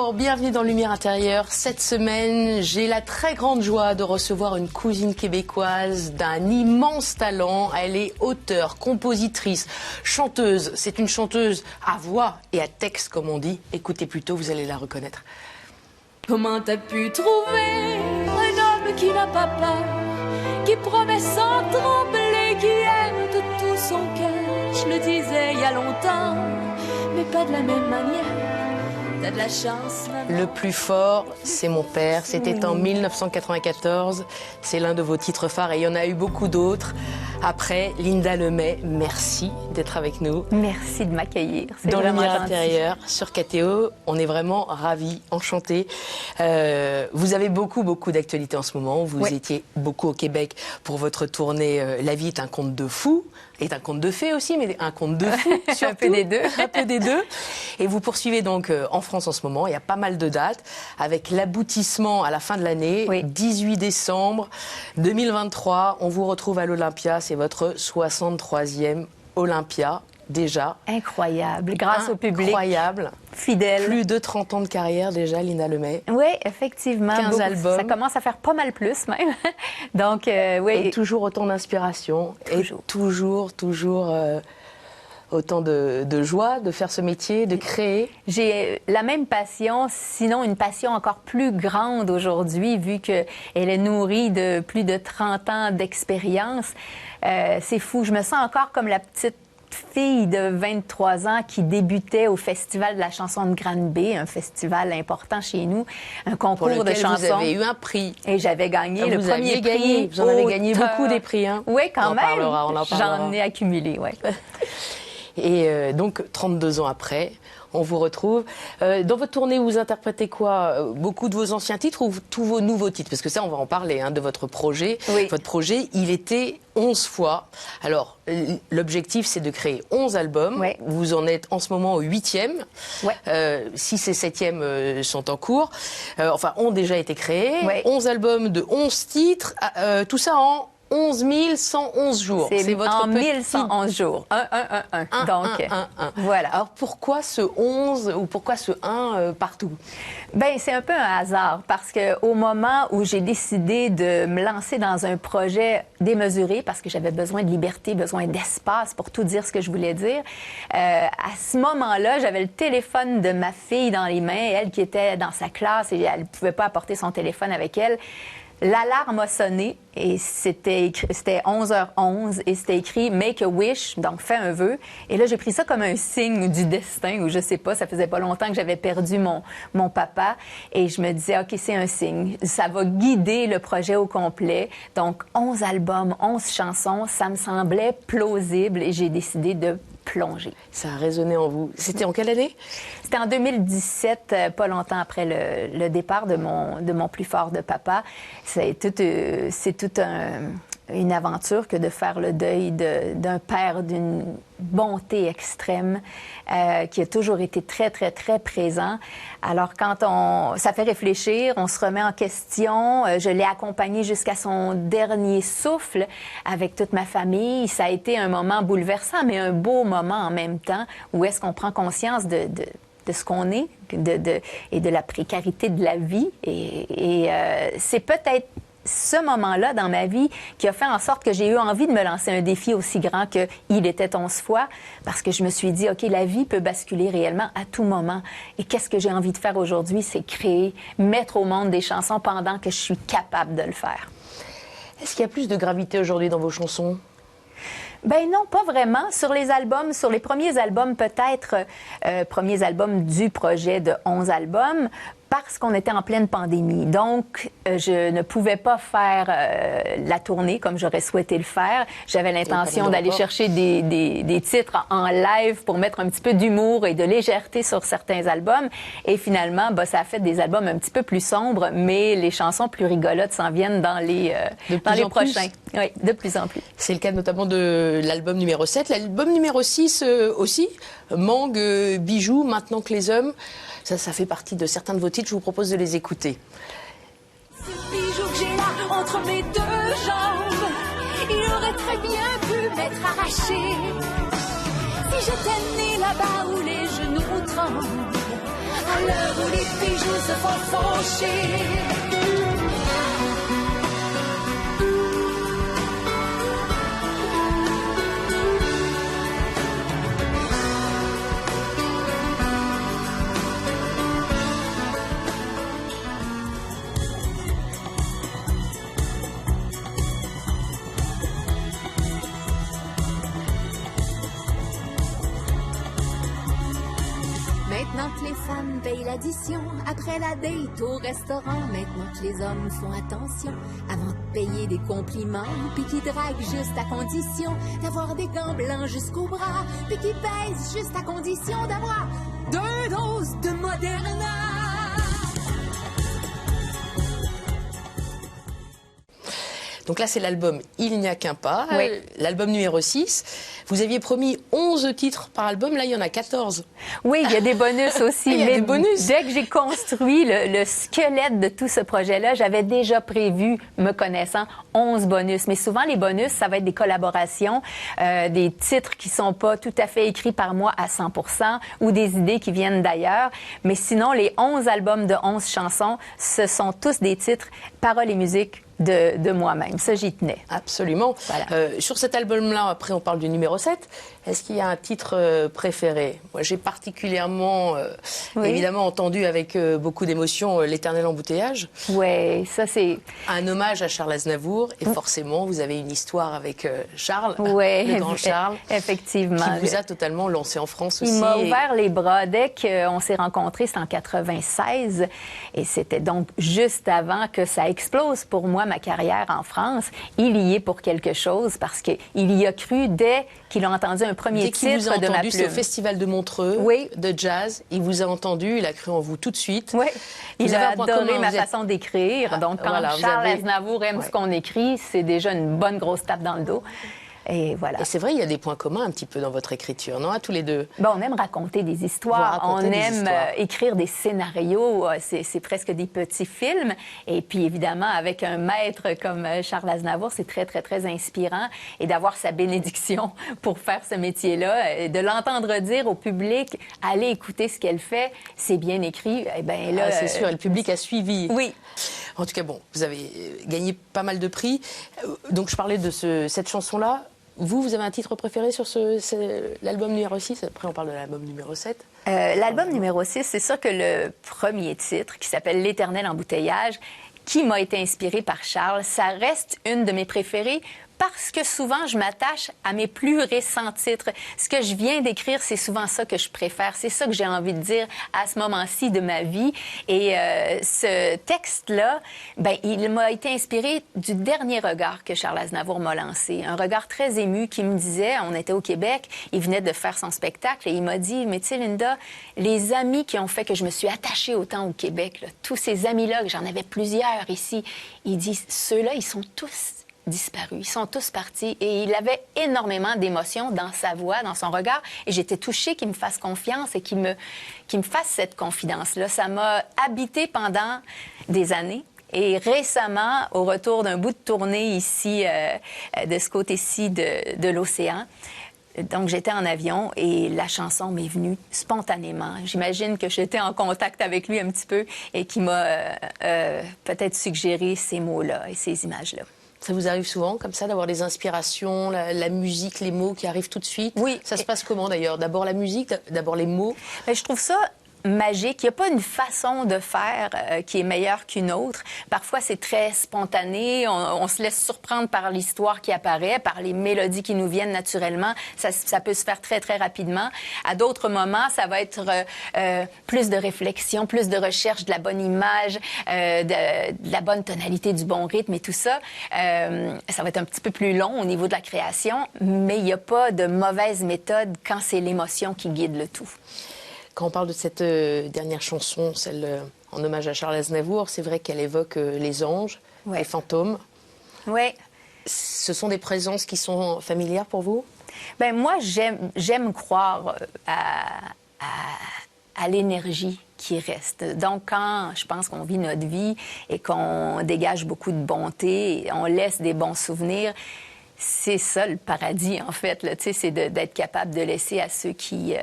Bonjour, bienvenue dans Lumière Intérieure. Cette semaine, j'ai la très grande joie de recevoir une cousine québécoise d'un immense talent. Elle est auteure, compositrice, chanteuse. C'est une chanteuse à voix et à texte, comme on dit. Écoutez plutôt, vous allez la reconnaître. Comment t'as pu trouver un homme qui n'a pas peur, qui promet sans trembler, qui aime de tout son cœur? Je le disais il y a longtemps, mais pas de la même manière. T'as de la chance, maman. Le plus fort, c'est mon père. C'était en 1994. C'est l'un de vos titres phares et il y en a eu beaucoup d'autres. Après, Linda Lemay, merci d'être avec nous. Merci de m'accueillir. Dans Lumière gentil. Intérieure, sur KTO, on est vraiment ravis, enchantés. Vous avez beaucoup d'actualités en ce moment. Vous étiez beaucoup au Québec pour votre tournée La vie est un conte de fou. Est un conte de fées aussi, mais un conte de fou, surtout. Un peu des deux. Un peu des deux. Et vous poursuivez donc en France en ce moment. Il y a pas mal de dates, avec l'aboutissement à la fin de l'année, 18 décembre 2023. On vous retrouve à l'Olympia. C'est votre 63e Olympia, déjà. Incroyable. Grâce au public. Incroyable. Fidèle. Plus de 30 ans de carrière déjà, Linda Lemay. Oui, effectivement. 15 albums. Ça commence à faire pas mal plus, même. Donc, oui. Et toujours autant d'inspiration. Et toujours autant de joie de faire ce métier, de créer. J'ai la même passion, sinon une passion encore plus grande aujourd'hui, vu qu'elle est nourrie de plus de 30 ans d'expérience. C'est fou. Je me sens encore comme la petite fille de 23 ans qui débutait au Festival de la chanson de Granby, un festival important chez nous, un concours de chansons. Vous avez eu un prix. Et j'avais gagné le premier prix. Vous en avez gagné beaucoup des prix, hein? Oui, quand même. On en parlera. J'en ai accumulé, oui. Et donc, 32 ans après, on vous retrouve. Dans votre tournée, vous interprétez quoi? Beaucoup de vos anciens titres ou tous vos nouveaux titres? Parce que ça, on va en parler, hein, de votre projet. Oui. Votre projet, il était 11 fois. Alors, l'objectif, c'est de créer 11 albums. Oui. Vous en êtes en ce moment au 8e. Oui. 6 et 7e sont en cours. Ont déjà été créés. Oui. 11 albums de 11 titres. Tout ça en 11 111 jours. C'est votre en 1111 jours. 1. Donc, voilà. Alors, pourquoi ce 11 ou pourquoi ce 1 partout? Bien, c'est un peu un hasard parce qu'au moment où j'ai décidé de me lancer dans un projet démesuré, parce que j'avais besoin de liberté, besoin d'espace pour tout dire ce que je voulais dire, à ce moment-là, j'avais le téléphone de ma fille dans les mains, elle qui était dans sa classe et elle ne pouvait pas apporter son téléphone avec elle. L'alarme a sonné et c'était 11h11 et c'était écrit « Make a wish », donc « Fais un vœu ». Et là, j'ai pris ça comme un signe du destin ou je sais pas, ça faisait pas longtemps que j'avais perdu mon papa et je me disais « OK, c'est un signe, ça va guider le projet au complet ». Donc, 11 albums, 11 chansons, ça me semblait plausible et j'ai décidé de plonger. Ça a résonné en vous. C'était en quelle année? C'était en 2017, pas longtemps après le départ de mon plus fort de papa. C'est toute une aventure que de faire le deuil d'un père d'une bonté extrême qui a toujours été très, très, très présent. Alors, ça fait réfléchir, on se remet en question. Je l'ai accompagné jusqu'à son dernier souffle avec toute ma famille. Ça a été un moment bouleversant, mais un beau moment en même temps où est-ce qu'on prend conscience de ce qu'on est et de la précarité de la vie. Et c'est peut-être ce moment-là dans ma vie qui a fait en sorte que j'ai eu envie de me lancer un défi aussi grand qu'il était 11 fois, parce que je me suis dit, OK, la vie peut basculer réellement à tout moment. Et qu'est-ce que j'ai envie de faire aujourd'hui? C'est créer, mettre au monde des chansons pendant que je suis capable de le faire. Est-ce qu'il y a plus de gravité aujourd'hui dans vos chansons? Ben non, pas vraiment. Sur les premiers albums, peut-être, premiers albums du projet de 11 albums, parce qu'on était en pleine pandémie. Donc, je ne pouvais pas faire la tournée comme j'aurais souhaité le faire. J'avais l'intention d'aller chercher des titres en live pour mettre un petit peu d'humour et de légèreté sur certains albums. Et finalement, ça a fait des albums un petit peu plus sombres, mais les chansons plus rigolotes s'en viennent dans les prochains. Oui, de plus en plus. C'est le cas notamment de l'album numéro 7. L'album numéro 6 aussi, Mangue, Bijoux, Maintenant que les hommes. Ça fait partie de certains de vos titres. Je vous propose de les écouter. Ce bijou que j'ai là entre mes deux jambes, il aurait très bien pu m'être arraché. Si j'étais née là-bas où les genoux tremblent, à l'heure où les filles tout se font faucher. Maintenant que les femmes payent l'addition, après la date au restaurant, maintenant que les hommes font attention, avant de payer des compliments, puis qui draguent juste à condition d'avoir des gants blancs jusqu'au bras, puis qui baisent juste à condition d'avoir 2 doses de Moderna. Donc là, c'est l'album Il n'y a qu'un pas, Oui. l'album numéro 6. Vous aviez promis 11 titres par album, là, il y en a 14. Oui, il y a des bonus aussi. Il y a mais des bonus. Dès que j'ai construit le squelette de tout ce projet-là, j'avais déjà prévu, me connaissant, 11 bonus. Mais souvent, les bonus, ça va être des collaborations, des titres qui sont pas tout à fait écrits par moi à 100% ou des idées qui viennent d'ailleurs. Mais sinon, les 11 albums de 11 chansons, ce sont tous des titres, paroles et musique de moi-même. Ça, j'y tenais. Absolument. Voilà. Sur cet album-là, après, on parle du numéro 7. Est-ce qu'il y a un titre préféré? Moi, j'ai particulièrement, Oui. évidemment, entendu avec beaucoup d'émotion L'Éternel embouteillage. Oui, ça, c'est... Un hommage à Charles Aznavour. Et forcément, vous avez une histoire avec Charles, Oui, le grand Charles, effectivement. qui vous a totalement lancé en France aussi. Il m'a ouvert les bras dès qu'on s'est rencontrés, c'était en 96. Et c'était donc juste avant que ça explose pour moi, ma carrière en France. Il y est pour quelque chose parce qu'il y a cru dès qu'il a entendu un premier Dès qu'il vous a titre de ma entendu, c'est au plume. Festival de Montreux, Oui. de jazz. Il vous a entendu, il a cru en vous tout de suite. Oui, il Vous avez a un point adoré commun, ma vous êtes- façon d'écrire. Donc, quand voilà, vous Charles avez- Aznavour aime Ouais. ce qu'on écrit, c'est déjà une bonne grosse tape dans le dos. Et voilà. Et c'est vrai, il y a des points communs un petit peu dans votre écriture, non? À tous les deux. Bon, on aime raconter des histoires, Vous racontez on des aime histoires. écrire des scénarios, c'est presque des petits films. Et puis, évidemment, avec un maître comme Charles Aznavour, c'est très, très, très inspirant. Et d'avoir sa bénédiction pour faire ce métier-là, et de l'entendre dire au public, allez écouter ce qu'elle fait, c'est bien écrit, eh bien là... C'est sûr, et le public a suivi. Oui. En tout cas, bon, vous avez gagné pas mal de prix. Donc, je parlais de cette chanson-là. Vous avez un titre préféré sur l'album numéro 6? Après, on parle de l'album numéro 7. L'album numéro 6, c'est sûr que le premier titre, qui s'appelle L'Éternel embouteillage, qui m'a été inspiré par Charles, ça reste une de mes préférées parce que souvent, je m'attache à mes plus récents titres. Ce que je viens d'écrire, c'est souvent ça que je préfère. C'est ça que j'ai envie de dire à ce moment-ci de ma vie. Et ce texte-là, ben, il m'a été inspiré du dernier regard que Charles Aznavour m'a lancé. Un regard très ému qui me disait, on était au Québec, il venait de faire son spectacle et il m'a dit, mais tu sais, Linda, les amis qui ont fait que je me suis attachée autant au Québec, là, tous ces amis-là, que j'en avais plusieurs ici, il dit, ceux-là, ils sont tous disparus. Ils sont tous partis. Et il avait énormément d'émotions dans sa voix, dans son regard. Et j'étais touchée qu'il me fasse confiance et qu'il me fasse cette confidence-là. Ça m'a habité pendant des années. Et récemment, au retour d'un bout de tournée ici, de ce côté-ci de l'océan, donc, j'étais en avion et la chanson m'est venue spontanément. J'imagine que j'étais en contact avec lui un petit peu et qu'il m'a peut-être suggéré ces mots-là et ces images-là. Ça vous arrive souvent, comme ça, d'avoir des inspirations, la musique, les mots qui arrivent tout de suite? Oui. Ça se passe comment, d'ailleurs? D'abord la musique, d'abord les mots? Mais je trouve ça magique. Il n'y a pas une façon de faire qui est meilleure qu'une autre. Parfois, c'est très spontané. On se laisse surprendre par l'histoire qui apparaît, par les mélodies qui nous viennent naturellement. Ça peut se faire très, très rapidement. À d'autres moments, ça va être plus de réflexion, plus de recherche de la bonne image, de la bonne tonalité, du bon rythme et tout ça. Ça va être un petit peu plus long au niveau de la création, mais il n'y a pas de mauvaise méthode quand c'est l'émotion qui guide le tout. Quand on parle de cette dernière chanson, celle en hommage à Charles Aznavour, c'est vrai qu'elle évoque les anges, Ouais. les fantômes. Oui. Ce sont des présences qui sont familières pour vous? Ben moi, j'aime croire à l'énergie qui reste. Donc, quand je pense qu'on vit notre vie et qu'on dégage beaucoup de bonté, et on laisse des bons souvenirs, c'est ça le paradis, en fait. Là, c'est d'être capable de laisser à ceux qui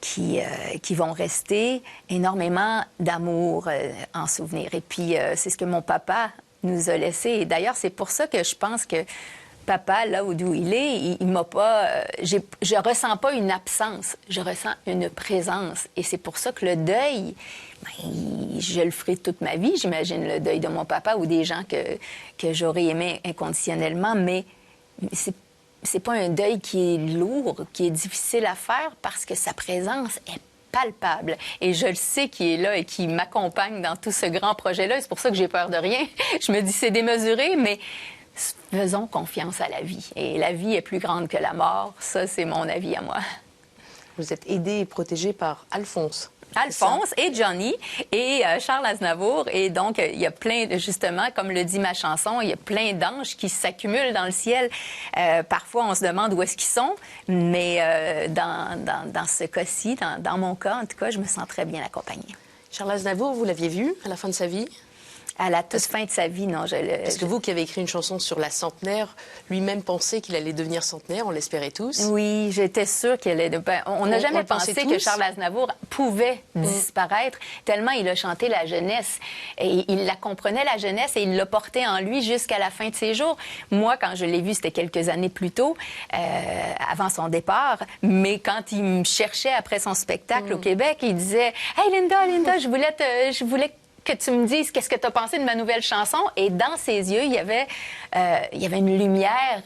qui vont rester, énormément d'amour en souvenir. Et puis, c'est ce que mon papa nous a laissé. Et d'ailleurs, c'est pour ça que je pense que papa, là où il est, il m'a pas... je ressens pas une absence, je ressens une présence. Et c'est pour ça que le deuil, je le ferai toute ma vie, j'imagine, le deuil de mon papa ou des gens que j'aurais aimé inconditionnellement, mais c'est pas un deuil qui est lourd, qui est difficile à faire parce que sa présence est palpable. Et je le sais qu'il est là et qu'il m'accompagne dans tout ce grand projet-là. C'est pour ça que j'ai peur de rien. Je me dis, c'est démesuré, mais faisons confiance à la vie. Et la vie est plus grande que la mort. Ça, c'est mon avis à moi. Vous êtes aidé et protégé par Alphonse. Alphonse et Johnny et Charles Aznavour. Et donc, il y a plein, justement, comme le dit ma chanson, il y a plein d'anges qui s'accumulent dans le ciel. Parfois, on se demande où est-ce qu'ils sont, mais dans ce cas-ci, dans mon cas, en tout cas, je me sens très bien accompagnée. Charles Aznavour, vous l'aviez vu à la fin de sa vie? À la toute fin de sa vie, non. Parce que vous qui avez écrit une chanson sur la centenaire, lui-même pensait qu'il allait devenir centenaire, on l'espérait tous. Oui, j'étais sûre qu'il allait... on n'a jamais pensé que Charles Aznavour pouvait disparaître, tellement il a chanté la jeunesse. Et il la comprenait, la jeunesse, et il l'a portée en lui jusqu'à la fin de ses jours. Moi, quand je l'ai vu, c'était quelques années plus tôt, avant son départ, mais quand il me cherchait après son spectacle au Québec, il disait « Hey Linda, je voulais que tu me dises qu'est-ce que tu as pensé de ma nouvelle chanson. » Et dans ses yeux, il y avait une lumière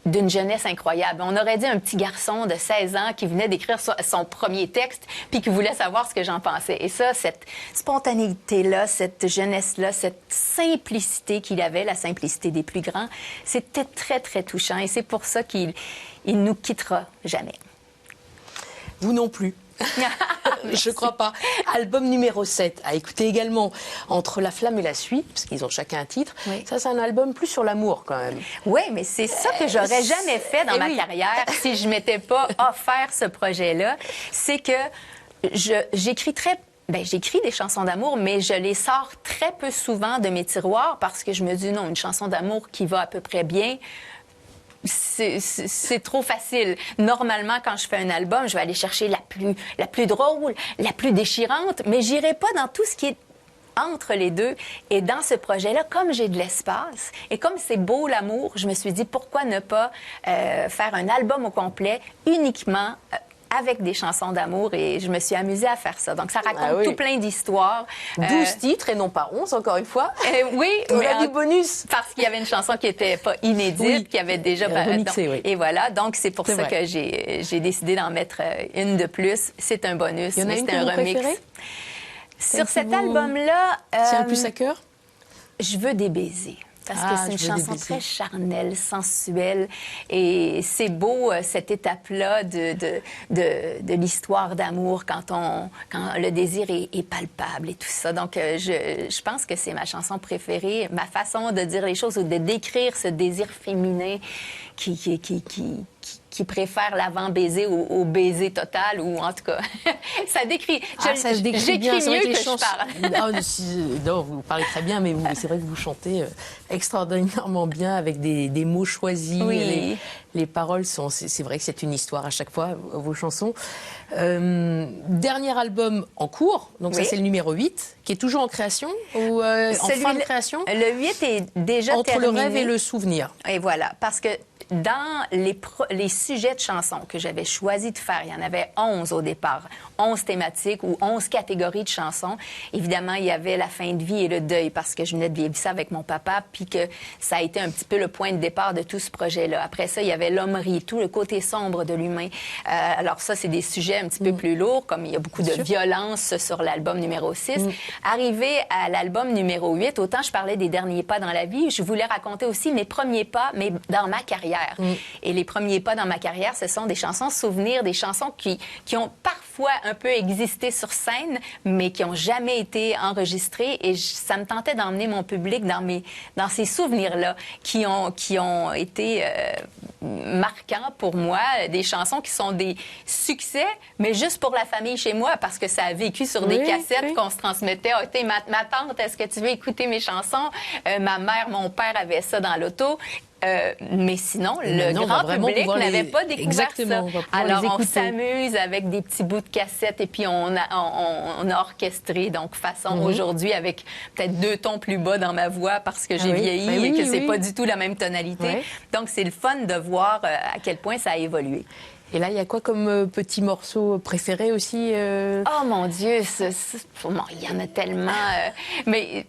d'une jeunesse incroyable. On aurait dit un petit garçon de 16 ans qui venait d'écrire son premier texte puis qui voulait savoir ce que j'en pensais. Et ça, cette spontanéité-là, cette jeunesse-là, cette simplicité qu'il avait, la simplicité des plus grands, c'était très, très touchant. Et c'est pour ça qu'il nous quittera jamais. Vous non plus. Je crois pas. Album numéro 7, à écouter également Entre la flamme et la suie, parce qu'ils ont chacun un titre. Oui. Ça, c'est un album plus sur l'amour, quand même. Oui, mais c'est ça que j'aurais jamais fait dans ma carrière si je m'étais pas offert ce projet-là. C'est que j'écris des chansons d'amour, mais je les sors très peu souvent de mes tiroirs parce que je me dis, non, une chanson d'amour qui va à peu près bien... C'est trop facile. Normalement, quand je fais un album, je vais aller chercher la plus drôle, la plus déchirante, mais j'irai pas dans tout ce qui est entre les deux. Et dans ce projet-là, comme j'ai de l'espace et comme c'est beau l'amour, je me suis dit, pourquoi ne pas faire un album au complet uniquement avec des chansons d'amour, et je me suis amusée à faire ça. Donc, ça raconte tout plein d'histoires. 12 titres et non pas 11, encore une fois. Oui. Il y a du bonus. Parce qu'il y avait une chanson qui n'était pas inédite, qui avait déjà... remixé, oui. Et voilà, donc c'est pour ça que j'ai décidé d'en mettre une de plus. C'est un bonus, mais c'est un remix. Sur cet album-là... Tient le plus à cœur? Je veux des baisers. Parce que c'est une chanson très charnelle, sensuelle. Et c'est beau, cette étape-là de l'histoire d'amour quand le désir est palpable et tout ça. Donc, je pense que c'est ma chanson préférée. Ma façon de dire les choses ou de décrire ce désir féminin qui préfère l'avant-baiser au baiser total, ou en tout cas, ça décrit... J'écris mieux que je parle. Non, vous parlez très bien, mais c'est vrai que vous chantez extraordinairement bien, avec des mots choisis. Oui. Les paroles sont... C'est vrai que c'est une histoire à chaque fois, vos chansons. Dernier album en cours, donc ça c'est le numéro 8, qui est toujours en création, ou en fin de création? Le 8 est déjà Entre terminé. le rêve et le souvenir. Et voilà, parce que dans les sujets de chansons que j'avais choisi de faire, il y en avait 11 au départ, 11 thématiques ou 11 catégories de chansons. Évidemment, il y avait la fin de vie et le deuil, parce que je venais de vivre ça avec mon papa, puis que ça a été un petit peu le point de départ de tout ce projet-là. Après ça, il y avait l'hommerie, tout le côté sombre de l'humain. Alors ça, c'est des sujets un petit peu plus lourds, comme il y a beaucoup de violence sur l'album numéro 6. Arrivé à l'album numéro 8, autant je parlais des derniers pas dans la vie, je voulais raconter aussi mes premiers pas, mais dans ma carrière. Et les premiers pas dans ma carrière, ce sont des chansons souvenirs, des chansons qui ont parfois un peu existé sur scène, mais qui n'ont jamais été enregistrées. Et ça me tentait d'emmener mon public dans ces souvenirs-là qui ont été marquants pour moi. Des chansons qui sont des succès, mais juste pour la famille chez moi, parce que ça a vécu sur des cassettes qu'on se transmettait. Oh, ma tante, est-ce que tu veux écouter mes chansons? Ma mère, mon père avaient ça dans l'auto. Mais sinon, le grand public n'avait pas découvert ça. Alors, on s'amuse avec des petits bouts de de cassette et puis on a orchestré, donc façon aujourd'hui avec peut-être 2 tons plus bas dans ma voix parce que j'ai vieilli et que c'est pas du tout la même tonalité. Ouais. Donc, c'est le fun de voir à quel point ça a évolué. Et là, il y a quoi comme petit morceau préféré aussi Oh mon Dieu, bon, il y en a tellement. Mais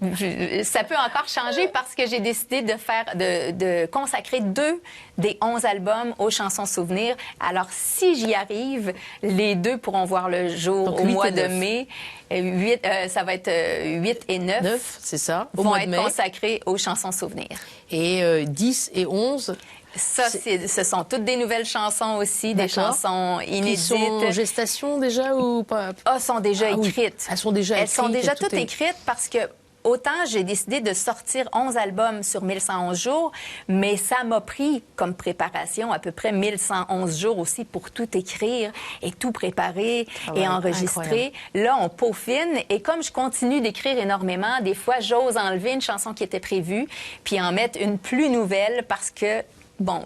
ça peut encore changer parce que j'ai décidé de consacrer 2 des 11 albums aux chansons souvenirs. Alors, si j'y arrive, les 2 pourront voir le jour donc, au mois de mai. 8, ça va être 8 et 9. 9, c'est ça, au vont mois de être mai. consacrés aux chansons souvenirs. Et 10 et 11 Ça, ce sont toutes des nouvelles chansons aussi, des chansons inédites. Qui sont en gestation déjà ou pas? Ah, sont déjà écrites. Oui. Elles sont déjà écrites. Elles sont déjà tout toutes est... écrites parce que autant j'ai décidé de sortir 11 albums sur 1111 jours, mais ça m'a pris comme préparation à peu près 1111 jours aussi pour tout écrire et tout préparer et enregistrer. Incroyable. Là, on peaufine et comme je continue d'écrire énormément, des fois, j'ose enlever une chanson qui était prévue puis en mettre une plus nouvelle parce que bon,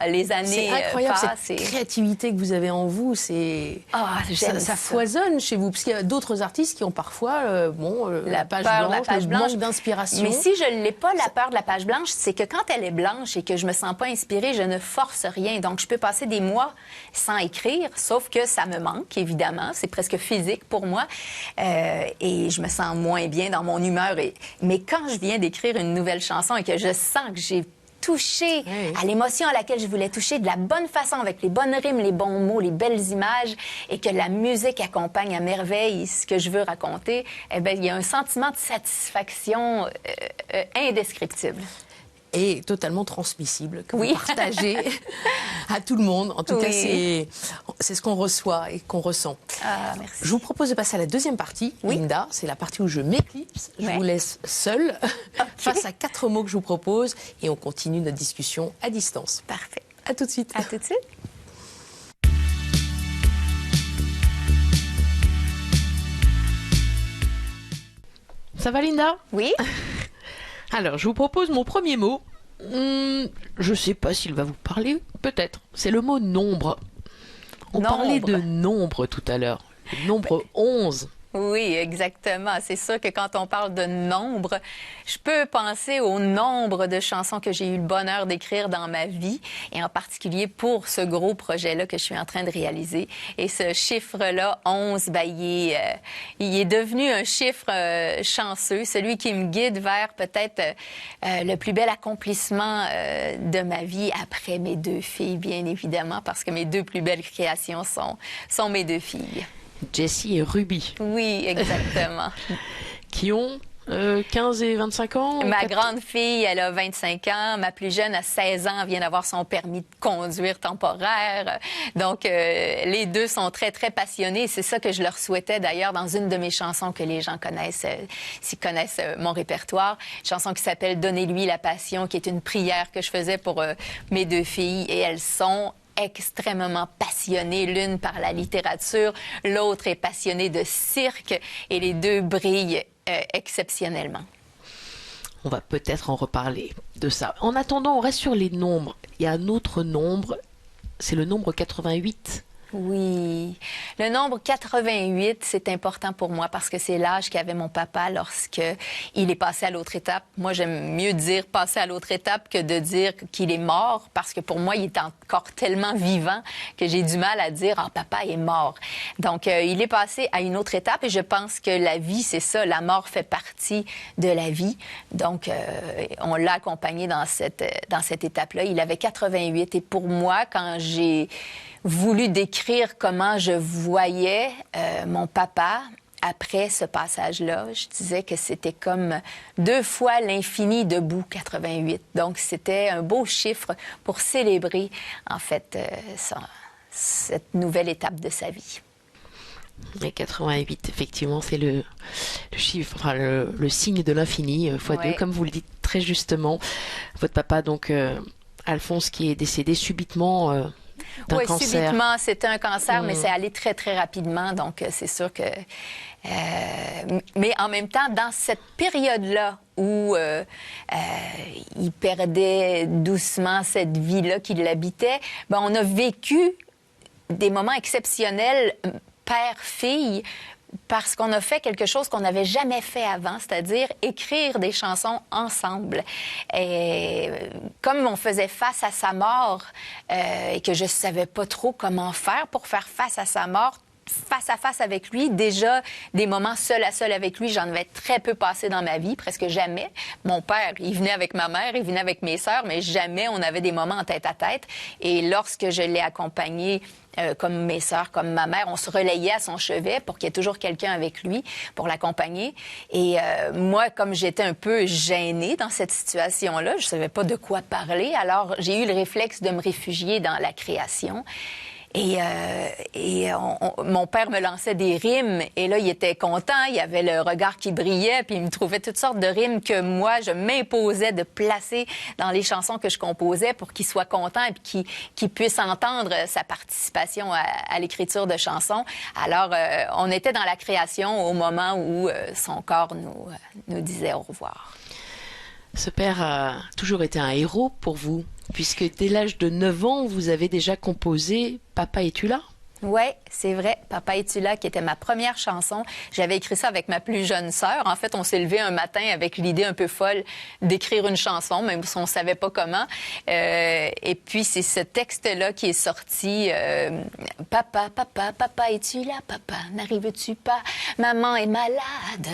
les années c'est incroyable, passent. cette créativité que vous avez en vous, c'est ça foisonne chez vous. Parce qu'il y a d'autres artistes qui ont parfois la page blanche, le manque d'inspiration. Mais si je ne l'ai pas, la peur de la page blanche, c'est que quand elle est blanche et que je me sens pas inspirée, je ne force rien. Donc, je peux passer des mois sans écrire, sauf que ça me manque, évidemment. C'est presque physique pour moi. Et je me sens moins bien dans mon humeur. Mais quand je viens d'écrire une nouvelle chanson et que je sens que j'ai toucher à l'émotion à laquelle je voulais toucher de la bonne façon, avec les bonnes rimes, les bons mots, les belles images, et que la musique accompagne à merveille ce que je veux raconter, eh bien, il y a un sentiment de satisfaction indescriptible. Et totalement transmissible, que vous partagez à tout le monde. En tout cas, c'est ce qu'on reçoit et qu'on ressent. Ah, merci. Je vous propose de passer à la deuxième partie, Linda. C'est la partie où je m'éclipse. Je vous laisse seule face à 4 mots que je vous propose et on continue notre discussion à distance. Parfait. À tout de suite. À tout de suite. Ça va, Linda? Oui. Alors, je vous propose mon premier mot. Je ne sais pas s'il va vous parler, peut-être. C'est le mot nombre. On parlait de nombre tout à l'heure. Le nombre 11. Oui, exactement. C'est sûr que quand on parle de nombre, je peux penser au nombre de chansons que j'ai eu le bonheur d'écrire dans ma vie, et en particulier pour ce gros projet-là que je suis en train de réaliser. Et ce chiffre-là, 11, ben, il est devenu un chiffre chanceux, celui qui me guide vers peut-être le plus bel accomplissement de ma vie après mes 2 filles, bien évidemment, parce que mes 2 plus belles créations sont mes 2 filles. Jessie et Ruby. Oui, exactement. Qui ont 15 et 25 ans? Ma grande fille, elle a 25 ans. Ma plus jeune a 16 ans, vient d'avoir son permis de conduire temporaire. Donc, les 2 sont très, très passionnés. C'est ça que je leur souhaitais d'ailleurs dans une de mes chansons que les gens connaissent, s'ils connaissent mon répertoire. Une chanson qui s'appelle « Donnez-lui la passion », qui est une prière que je faisais pour mes 2 filles. Et elles sont extrêmement passionnée, l'une par la littérature, l'autre est passionnée de cirque, et les 2 brillent exceptionnellement. On va peut-être en reparler de ça. En attendant, on reste sur les nombres. Il y a un autre nombre, c'est le nombre 88. Oui. Le nombre 88, c'est important pour moi parce que c'est l'âge qu'avait mon papa lorsque il est passé à l'autre étape. Moi, j'aime mieux dire passer à l'autre étape que de dire qu'il est mort parce que pour moi, il est encore tellement vivant que j'ai du mal à dire « Ah, papa est mort ». Donc, il est passé à une autre étape et je pense que la vie, c'est ça. La mort fait partie de la vie. Donc, on l'a accompagné dans cette étape-là. Il avait 88 et pour moi, quand j'ai voulu décrire comment je voyais mon papa après ce passage-là. Je disais que c'était comme 2 fois l'infini debout, 88. Donc, c'était un beau chiffre pour célébrer, en fait, cette nouvelle étape de sa vie. Et 88, effectivement, c'est le chiffre, enfin, le signe de l'infini, x2, comme vous le dites très justement. Votre papa, donc, Alphonse, qui est décédé subitement d'un cancer. Subitement, c'était un cancer, mais c'est allé très, très rapidement. Donc, c'est sûr que... mais en même temps, dans cette période-là où il perdait doucement cette vie-là qui l'habitait, ben, on a vécu des moments exceptionnels père-fille parce qu'on a fait quelque chose qu'on n'avait jamais fait avant, c'est-à-dire écrire des chansons ensemble. Et comme on faisait face à sa mort et que je ne savais pas trop comment faire pour faire face à sa mort, face à face avec lui, déjà des moments seul à seul avec lui, j'en avais très peu passé dans ma vie, presque jamais. Mon père, il venait avec ma mère, il venait avec mes sœurs, mais jamais on avait des moments en tête à tête. Et lorsque je l'ai accompagné, comme mes sœurs, comme ma mère, on se relayait à son chevet pour qu'il y ait toujours quelqu'un avec lui pour l'accompagner. Et moi, comme j'étais un peu gênée dans cette situation-là, je savais pas de quoi parler, alors j'ai eu le réflexe de me réfugier dans la création. Et mon père me lançait des rimes et là, il était content, il avait le regard qui brillait, puis il me trouvait toutes sortes de rimes que moi, je m'imposais de placer dans les chansons que je composais pour qu'il soit content et qu'il puisse entendre sa participation à l'écriture de chansons. Alors, on était dans la création au moment où son corps nous disait au revoir. Ce père a toujours été un héros pour vous, puisque dès l'âge de 9 ans, vous avez déjà composé « Papa, es-tu là » ? Oui, c'est vrai. Papa, es-tu là, qui était ma première chanson. J'avais écrit ça avec ma plus jeune sœur. En fait, on s'est levé un matin avec l'idée un peu folle d'écrire une chanson, même si on ne savait pas comment. Et puis, c'est ce texte-là qui est sorti. Papa, papa, papa, es-tu là, papa? N'arrives-tu pas? Maman est malade,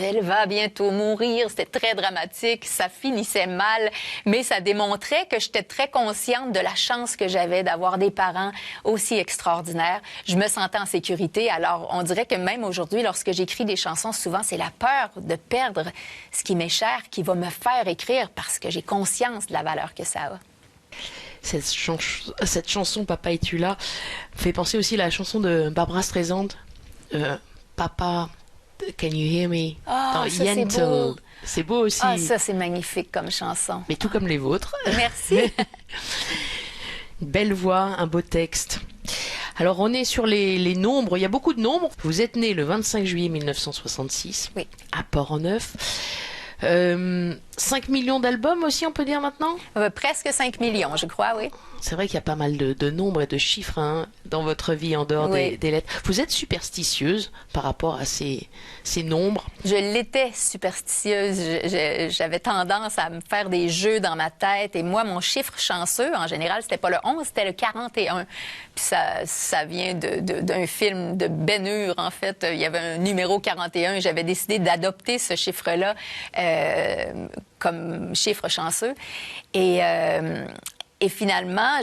elle va bientôt mourir. C'était très dramatique, ça finissait mal, mais ça démontrait que j'étais très consciente de la chance que j'avais d'avoir des parents aussi extraordinaires. Je me sentais en sécurité. Alors, on dirait que même aujourd'hui, lorsque j'écris des chansons, souvent, c'est la peur de perdre ce qui m'est cher qui va me faire écrire parce que j'ai conscience de la valeur que ça a. Cette chanson « Papa, es-tu là » fait penser aussi à la chanson de Barbra Streisand, « Papa, can you hear me » dans ça, Yentl. c'est beau. C'est beau aussi. Ah, ça, c'est magnifique comme chanson. Mais tout comme les vôtres. Merci. Une belle voix, un beau texte. Alors, on est sur les nombres. Il y a beaucoup de nombres. Vous êtes né le 25 juillet 1966 oui. à Port-en-Neuf. 5 millions d'albums aussi, on peut dire maintenant? Presque 5 millions, je crois, oui. C'est vrai qu'il y a pas mal de nombres et de chiffres dans votre vie en dehors des lettres. Vous êtes superstitieuse par rapport à ces nombres? Je l'étais superstitieuse. J'avais tendance à me faire des jeux dans ma tête. Et moi, mon chiffre chanceux, en général, c'était pas le 11, c'était le 41. Puis ça vient d'un film de Ben Hur, en fait. Il y avait un numéro 41 et j'avais décidé d'adopter ce chiffre-là comme chiffre chanceux. Et finalement,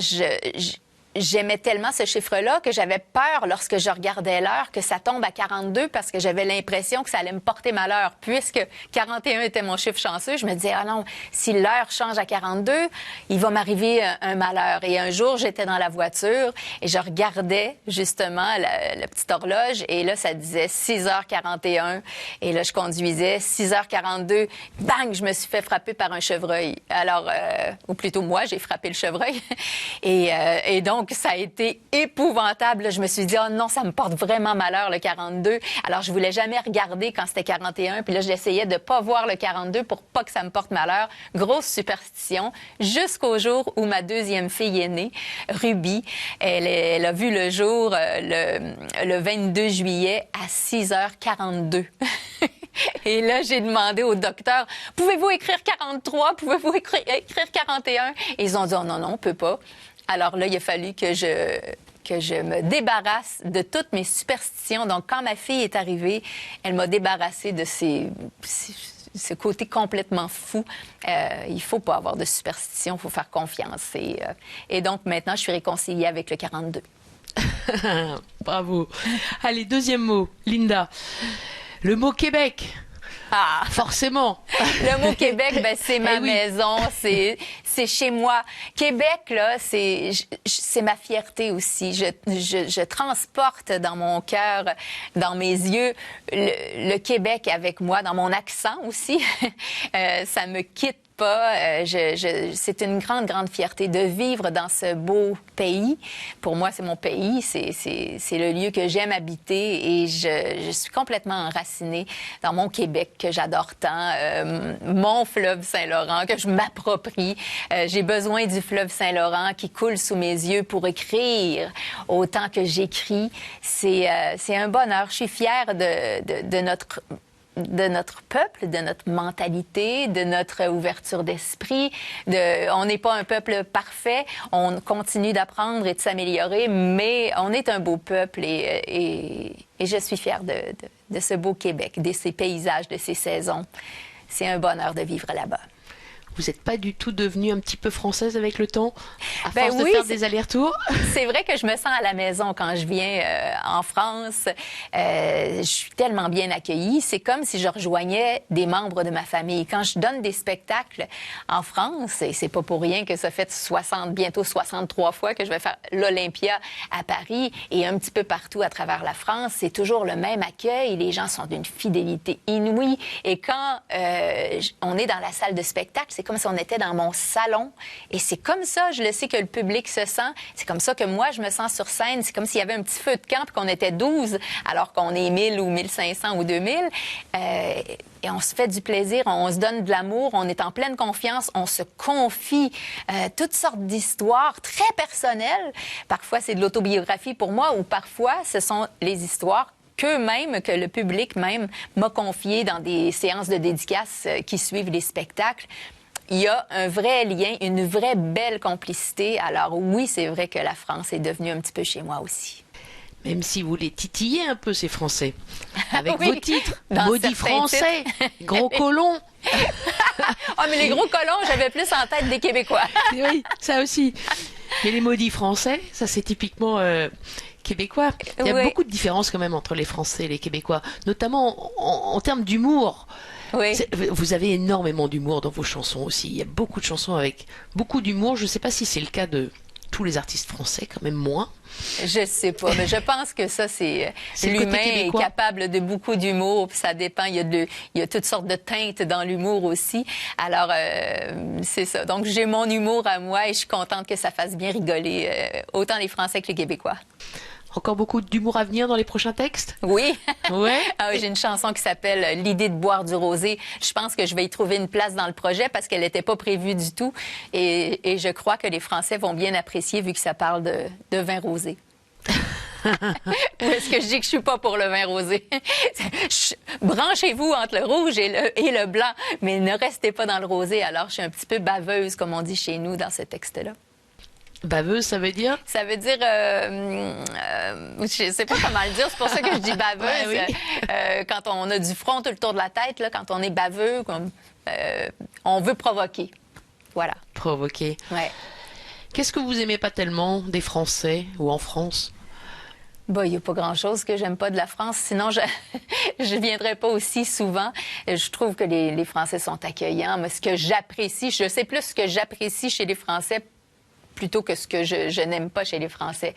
j'aimais tellement ce chiffre-là que j'avais peur lorsque je regardais l'heure que ça tombe à 42 parce que j'avais l'impression que ça allait me porter malheur. Puisque 41 était mon chiffre chanceux, je me disais, ah non, si l'heure change à 42, il va m'arriver un malheur. Et un jour, j'étais dans la voiture et je regardais justement la petite horloge et là, ça disait 6h41. Et là, je conduisais 6h42. Bang! Je me suis fait frapper par un chevreuil. Alors, ou plutôt moi, j'ai frappé le chevreuil. Et donc, ça a été épouvantable. Je me suis dit, oh non, ça me porte vraiment malheur, le 42. Alors, je voulais jamais regarder quand c'était 41. Puis là, j'essayais de pas voir le 42 pour pas que ça me porte malheur. Grosse superstition. Jusqu'au jour où ma deuxième fille est née, Ruby. Elle a vu le jour le 22 juillet à 6h42. Et là, j'ai demandé au docteur, pouvez-vous écrire 43? Pouvez-vous écrire 41? Et ils ont dit, oh non, on peut pas. Alors là, il a fallu que je me débarrasse de toutes mes superstitions. Donc, quand ma fille est arrivée, elle m'a débarrassée de ce côté complètement fou. Il faut pas avoir de superstition, il faut faire confiance. Et donc, maintenant, je suis réconciliée avec le 42. Bravo. Allez, deuxième mot, Linda. Le mot Québec. Ah, forcément. Le mot Québec, ben, c'est ma maison, c'est chez moi. Québec, là, c'est ma fierté aussi. Je transporte dans mon cœur, dans mes yeux, le Québec avec moi, dans mon accent aussi. Ça me quitte pas. C'est une grande, grande fierté de vivre dans ce beau pays. Pour moi, c'est mon pays. C'est le lieu que j'aime habiter et je suis complètement enracinée dans mon Québec que j'adore tant, mon fleuve Saint-Laurent que je m'approprie. J'ai besoin du fleuve Saint-Laurent qui coule sous mes yeux pour écrire autant que j'écris. C'est un bonheur. Je suis fière de notre peuple, de notre mentalité, de notre ouverture d'esprit. On n'est pas un peuple parfait, on continue d'apprendre et de s'améliorer, mais on est un beau peuple et je suis fière de ce beau Québec, de ces paysages, de ces saisons. C'est un bonheur de vivre là-bas. Vous n'êtes pas du tout devenue un petit peu française avec le temps, à force de faire des allers-retours? C'est vrai que je me sens à la maison quand je viens en France. Je suis tellement bien accueillie. C'est comme si je rejoignais des membres de ma famille. Quand je donne des spectacles en France, et c'est pas pour rien que ça fait bientôt 63 fois que je vais faire l'Olympia à Paris et un petit peu partout à travers la France, c'est toujours le même accueil. Les gens sont d'une fidélité inouïe. Et quand on est dans la salle de spectacle, c'est comme si on était dans mon salon. Et c'est comme ça, je le sais, que le public se sent. C'est comme ça que moi, je me sens sur scène. C'est comme s'il y avait un petit feu de camp et qu'on était 12, alors qu'on est 1000 ou 1500 ou 2000. Et on se fait du plaisir, on se donne de l'amour, on est en pleine confiance, on se confie toutes sortes d'histoires très personnelles. Parfois, c'est de l'autobiographie pour moi, ou parfois, ce sont les histoires qu'eux-mêmes, que le public même m'a confié dans des séances de dédicaces qui suivent les spectacles. Il y a un vrai lien, une vraie belle complicité. Alors oui, c'est vrai que la France est devenue un petit peu chez moi aussi. Même si vous les titillez un peu, ces Français, avec oui, vos titres, maudits Français, gros colons. Mais les gros colons, j'avais plus en tête des Québécois. Oui, ça aussi. Mais les maudits Français, ça c'est typiquement québécois. Il y a beaucoup de différences quand même entre les Français et les Québécois, notamment en termes d'humour. Oui. Vous avez énormément d'humour dans vos chansons aussi. Il y a beaucoup de chansons avec beaucoup d'humour. Je ne sais pas si c'est le cas de tous les artistes français, quand même moins. Je sais pas, mais je pense que ça, c'est l'humain est capable de beaucoup d'humour, puis ça dépend. Il y a toutes sortes de teintes dans l'humour aussi. Alors, c'est ça. Donc, j'ai mon humour à moi et je suis contente que ça fasse bien rigoler autant les Français que les Québécois. Encore beaucoup d'humour à venir dans les prochains textes? Oui. Ouais. J'ai une chanson qui s'appelle « L'idée de boire du rosé ». Je pense que je vais y trouver une place dans le projet parce qu'elle n'était pas prévue du tout. Et je crois que les Français vont bien apprécier vu que ça parle de vin rosé. Ou est-ce que je dis que je suis pas pour le vin rosé? Branchez-vous entre le rouge et le blanc, mais ne restez pas dans le rosé. Alors, je suis un petit peu baveuse, comme on dit chez nous dans ce texte-là. Baveuse, ça veut dire? Ça veut dire, je sais pas comment le dire, c'est pour ça que je dis baveuse. Ouais, oui. Quand on a du front tout le tour de la tête, là, quand on est baveux, on veut provoquer. Voilà. Provoquer. Ouais. Qu'est-ce que vous aimez pas tellement des Français ou en France? Il n'y a pas grand-chose que j'aime pas de la France. Sinon, je viendrais pas aussi souvent. Je trouve que les Français sont accueillants. Mais ce que j'apprécie, je sais plus ce que j'apprécie chez les Français plutôt que ce que je n'aime pas chez les Français.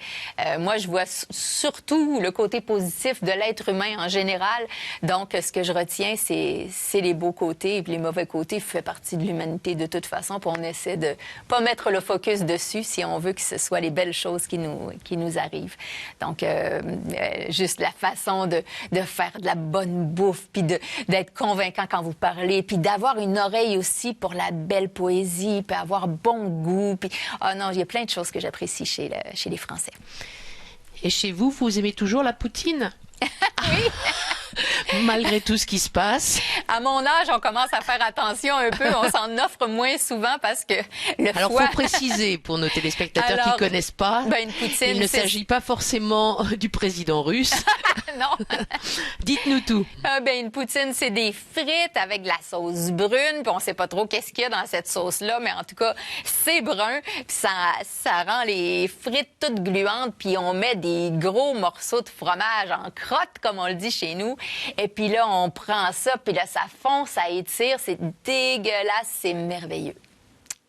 Moi, je vois surtout le côté positif de l'être humain en général. Donc, ce que je retiens, c'est les beaux côtés. Et puis les mauvais côtés font partie de l'humanité de toute façon. Puis on essaie de pas mettre le focus dessus si on veut que ce soit les belles choses qui nous arrivent. Donc, juste la façon de faire de la bonne bouffe, puis d'être convaincant quand vous parlez, puis d'avoir une oreille aussi pour la belle poésie, puis avoir bon goût. Puis, il y a plein de choses que j'apprécie chez les Français. Et chez vous, vous aimez toujours la poutine? Oui. Malgré tout ce qui se passe. À mon âge, on commence à faire attention un peu. On s'en offre moins souvent parce que Alors, il faut préciser pour nos téléspectateurs qui ne connaissent pas, une poutine, il ne s'agit pas forcément du président russe. Non. Dites-nous tout. Une poutine, c'est des frites avec de la sauce brune. Puis on ne sait pas trop qu'est-ce qu'il y a dans cette sauce-là, mais en tout cas, c'est brun. Puis ça rend les frites toutes gluantes. Puis on met des gros morceaux de fromage en crotte, comme on le dit chez nous. Et puis là, on prend ça, puis là, ça fond, ça étire. C'est dégueulasse, c'est merveilleux.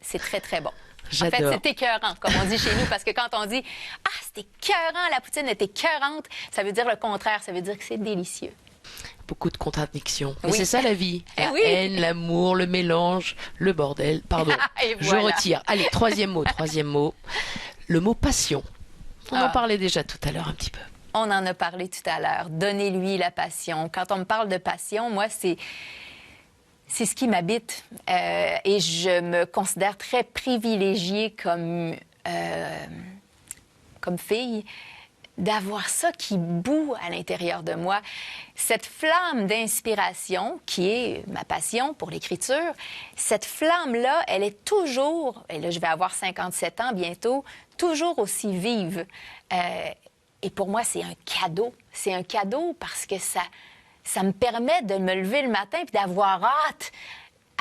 C'est très, très bon. J'adore. En fait, c'est écœurant, comme on dit chez nous, parce que quand on dit « Ah, c'est écœurant, la poutine est écœurante », ça veut dire le contraire, ça veut dire que c'est délicieux. beaucoup de contradictions. Mais Oui. c'est ça la vie. La Oui. haine, l'amour, le mélange, le bordel. Pardon, Et je voilà. retire. Allez, troisième mot. Le mot passion. On en parlait déjà tout à l'heure un petit peu. On en a parlé tout à l'heure. Donnez-lui la passion. Quand on me parle de passion, moi, c'est ce qui m'habite. Et je me considère très privilégiée comme fille d'avoir ça qui bout à l'intérieur de moi. Cette flamme d'inspiration, qui est ma passion pour l'écriture, cette flamme-là, elle est toujours, et là je vais avoir 57 ans bientôt, toujours aussi vive. Et pour moi, c'est un cadeau. C'est un cadeau parce que ça me permet de me lever le matin et d'avoir hâte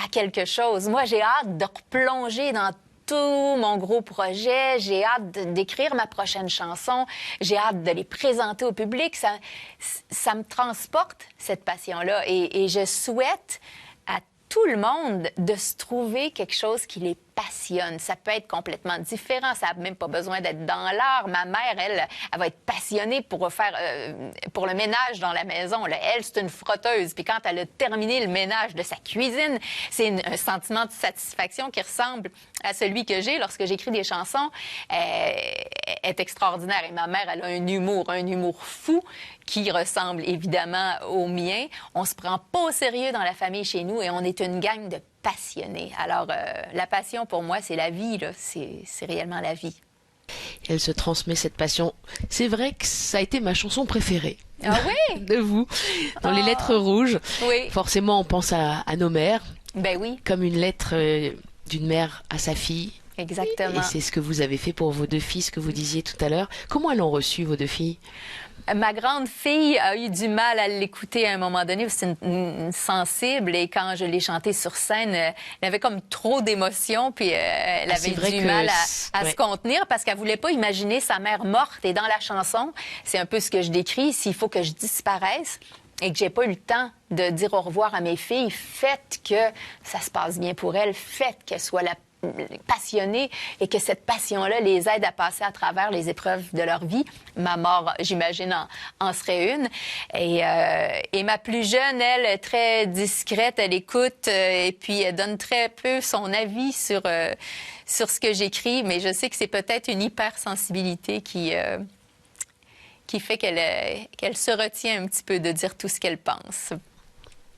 à quelque chose. Moi, j'ai hâte de replonger dans tout mon gros projet. J'ai hâte d'écrire ma prochaine chanson. J'ai hâte de les présenter au public. Ça me transporte, cette passion-là. Et je souhaite à tout le monde de se trouver quelque chose qui les passionne. Ça peut être complètement différent. Ça n'a même pas besoin d'être dans l'art. Ma mère, elle va être passionnée pour le ménage dans la maison. Là. Elle, c'est une frotteuse. Puis quand elle a terminé le ménage de sa cuisine, c'est un sentiment de satisfaction qui ressemble à celui que j'ai lorsque j'écris des chansons. Est extraordinaire. Et ma mère, elle a un humour fou qui ressemble évidemment au mien. On se prend pas au sérieux dans la famille chez nous et on est une gang de passionnés. Alors, la passion, pour moi, c'est la vie, là. C'est réellement la vie. Elle se transmet cette passion. C'est vrai que ça a été ma chanson préférée. Ah oui? De vous. Dans les lettres rouges. Oui. Forcément, on pense à nos mères. Ben oui. Comme une lettre d'une mère à sa fille. Exactement. Et c'est ce que vous avez fait pour vos deux filles, ce que vous disiez tout à l'heure. Comment elles ont reçu, vos deux filles? Ma grande fille a eu du mal à l'écouter à un moment donné. C'est une sensible et quand je l'ai chantée sur scène, elle avait comme trop d'émotions puis elle avait du mal à se contenir parce qu'elle voulait pas imaginer sa mère morte. Et dans la chanson, c'est un peu ce que je décris. S'il faut que je disparaisse et que j'ai pas eu le temps de dire au revoir à mes filles, faites que ça se passe bien pour elles, faites qu'elles soient passionnées et que cette passion-là les aide à passer à travers les épreuves de leur vie. Ma mort, j'imagine, en serait une. Et ma plus jeune, elle, est très discrète, elle écoute et puis elle donne très peu son avis sur ce que j'écris, mais je sais que c'est peut-être une hypersensibilité qui fait qu'elle se retient un petit peu de dire tout ce qu'elle pense.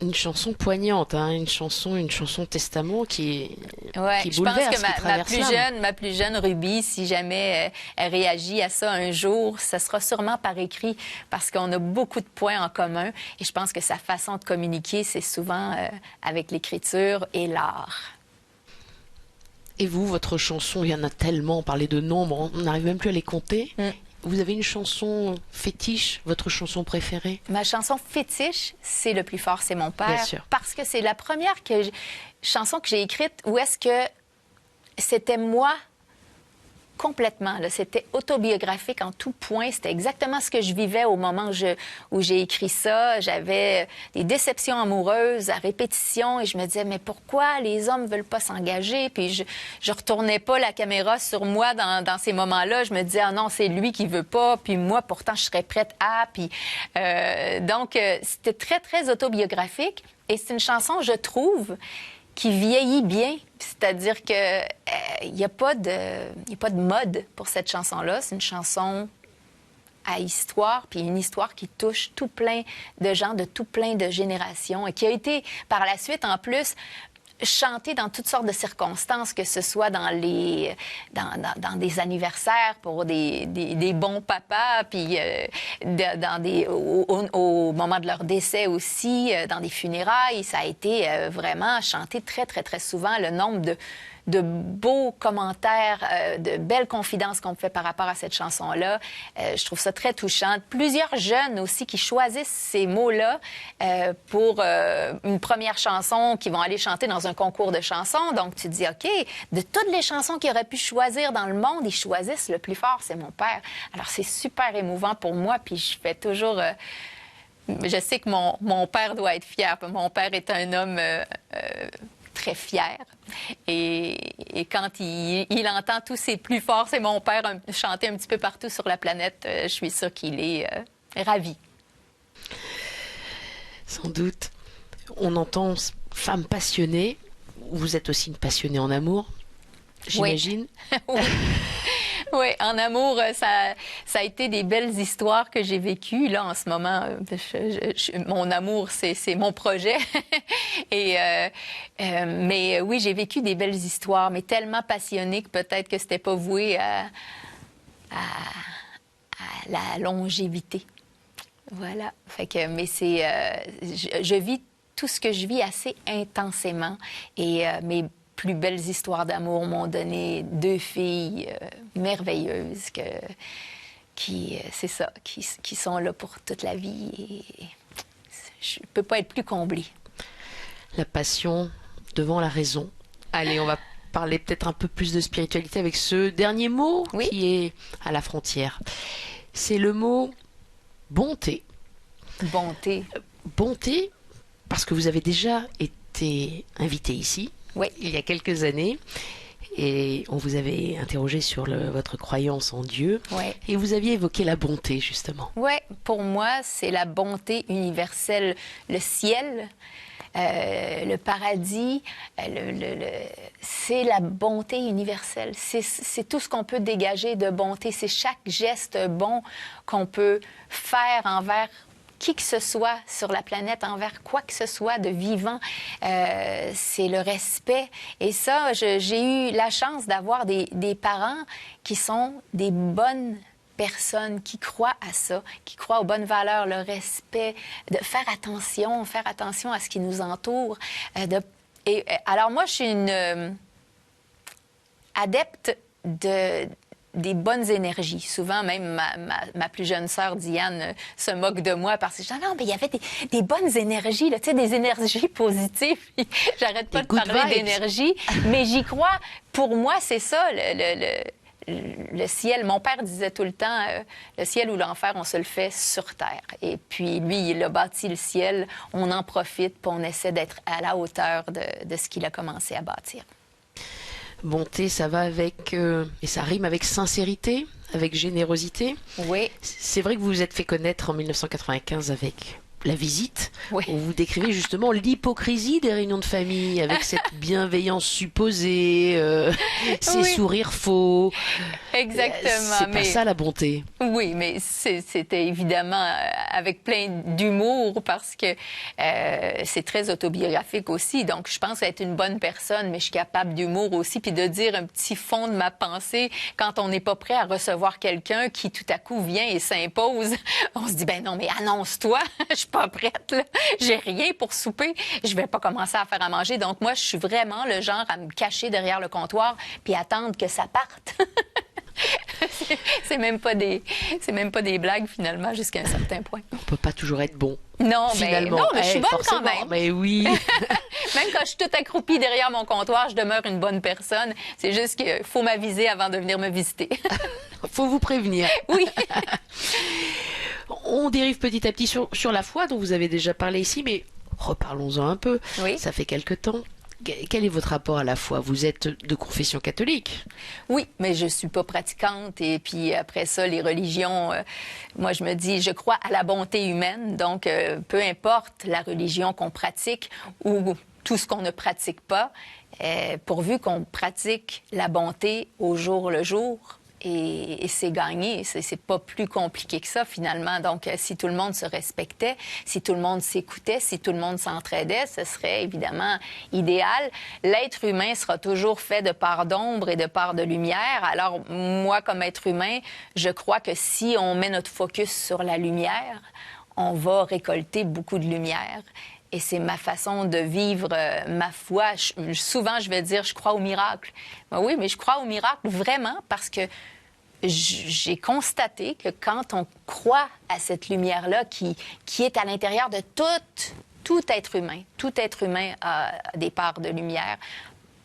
Une chanson poignante, hein, une chanson testament qui bouleverse, je pense que ma plus jeune Ruby, si jamais elle réagit à ça un jour, ça sera sûrement par écrit parce qu'on a beaucoup de points en commun et je pense que sa façon de communiquer, c'est souvent avec l'écriture et l'art. Et vous, votre chanson, il y en a tellement, on parlait de nombres, on n'arrive même plus à les compter. Vous avez une chanson fétiche, votre chanson préférée? Ma chanson fétiche, c'est Le plus fort, c'est mon père. Bien sûr. Parce que c'est la première chanson que j'ai écrite où est-ce que c'était moi complètement. C'était autobiographique en tout point. C'était exactement ce que je vivais au moment où j'ai écrit ça. J'avais des déceptions amoureuses à répétition et je me disais, mais pourquoi les hommes veulent pas s'engager? Puis je retournais pas la caméra sur moi dans ces moments-là. Je me disais, ah non, c'est lui qui veut pas. Puis moi, pourtant, je serais prête à. Puis donc, c'était très, très autobiographique. Et c'est une chanson, je trouve, qui vieillit bien. C'est-à-dire que il n'y a pas de mode pour cette chanson-là. C'est une chanson à histoire, puis une histoire qui touche tout plein de gens, de tout plein de générations, et qui a été, par la suite, en plus, chantée dans toutes sortes de circonstances, que ce soit dans des anniversaires pour des bons papas, puis au moment de leur décès aussi, dans des funérailles. Ça a été vraiment chanté très, très, très souvent. Le nombre de beaux commentaires, de belles confidences qu'on me fait par rapport à cette chanson-là. Je trouve ça très touchant. Plusieurs jeunes aussi qui choisissent ces mots-là pour une première chanson qu'ils vont aller chanter dans un concours de chansons. Donc, tu te dis, OK, de toutes les chansons qu'ils auraient pu choisir dans le monde, ils choisissent Le plus fort, c'est mon père. Alors, c'est super émouvant pour moi, puis je fais toujours... je sais que mon père doit être fier. Mon père est un homme... très fier. Et quand il entend tous ses plus forts, c'est mon père chanter un petit peu partout sur la planète, je suis sûre qu'il est ravi. Sans doute. On entend femme passionnée. Vous êtes aussi une passionnée en amour, j'imagine. Oui. Oui, en amour, ça a été des belles histoires que j'ai vécues. Là, en ce moment, mon amour, c'est mon projet. Mais oui, j'ai vécu des belles histoires, mais tellement passionnées que peut-être que c'était pas voué à la longévité. Voilà. Fait que, mais je vis tout ce que je vis assez intensément. Et mes plus belles histoires d'amour m'ont donné 2 filles merveilleuses qui sont là pour toute la vie. Et je ne peux pas être plus comblée. La passion devant la raison. Allez, on va parler peut-être un peu plus de spiritualité avec ce dernier mot qui est à la frontière. C'est le mot bonté. Bonté. Bonté, parce que vous avez déjà été invité ici. Oui. Il y a quelques années, et on vous avait interrogé sur votre croyance en Dieu, et vous aviez évoqué la bonté, justement. Oui, pour moi, c'est la bonté universelle, le ciel, le paradis, c'est la bonté universelle. C'est tout ce qu'on peut dégager de bonté, c'est chaque geste bon qu'on peut faire envers qui que ce soit sur la planète, envers quoi que ce soit de vivant, c'est le respect. Et ça, j'ai eu la chance d'avoir des parents qui sont des bonnes personnes, qui croient à ça, qui croient aux bonnes valeurs, le respect, de faire attention à ce qui nous entoure. Alors moi, je suis une adepte des bonnes énergies. Souvent, même ma plus jeune sœur, Diane, se moque de moi parce que je dis « Non, mais il y avait des bonnes énergies, là, tu sais, des énergies positives. » J'arrête pas de parler d'énergie, mais j'y crois. Pour moi, c'est ça, le ciel. Mon père disait tout le temps, le ciel ou l'enfer, on se le fait sur terre. Et puis, lui, il a bâti le ciel. On en profite, puis on essaie d'être à la hauteur de ce qu'il a commencé à bâtir. Bonté, ça va avec... et ça rime avec sincérité, avec générosité. Oui. C'est vrai que vous vous êtes fait connaître en 1995 avec La Visite, oui. où vous décrivez justement l'hypocrisie des réunions de famille, avec cette bienveillance supposée, ces sourires faux. Exactement. C'est pas ça la bonté. Oui, mais c'était évidemment avec plein d'humour parce que c'est très autobiographique aussi. Donc, je pense être une bonne personne, mais je suis capable d'humour aussi, puis de dire un petit fond de ma pensée quand on n'est pas prêt à recevoir quelqu'un qui tout à coup vient et s'impose. On se dit, ben non, mais annonce-toi, je suis pas prête, là. J'ai rien pour souper, je vais pas commencer à faire à manger. Donc, moi, je suis vraiment le genre à me cacher derrière le comptoir puis attendre que ça parte. C'est même pas des blagues, finalement, jusqu'à un certain point. On peut pas toujours être bon. Non, finalement, mais je suis bonne quand même. Mais oui. Même quand je suis toute accroupie derrière mon comptoir, je demeure une bonne personne. C'est juste qu'il faut m'aviser avant de venir me visiter. Faut vous prévenir. Oui. On dérive petit à petit sur la foi dont vous avez déjà parlé ici, mais reparlons-en un peu. Oui. Ça fait quelque temps. Quel est votre rapport à la foi? Vous êtes de confession catholique? Oui, mais je suis pas pratiquante. Et puis après ça, les religions, moi je me dis, je crois à la bonté humaine. Donc, peu importe la religion qu'on pratique ou tout ce qu'on ne pratique pas, pourvu qu'on pratique la bonté au jour le jour, et c'est gagné. C'est pas plus compliqué que ça, finalement. Donc, si tout le monde se respectait, si tout le monde s'écoutait, si tout le monde s'entraidait, ce serait évidemment idéal. L'être humain sera toujours fait de part d'ombre et de part de lumière. Alors, moi, comme être humain, je crois que si on met notre focus sur la lumière, on va récolter beaucoup de lumière. Et c'est ma façon de vivre ma foi. Souvent, je vais dire, je crois au miracle. Ben oui, mais je crois au miracle vraiment parce que j'ai constaté que quand on croit à cette lumière-là qui est à l'intérieur de tout être humain a des parts de lumière.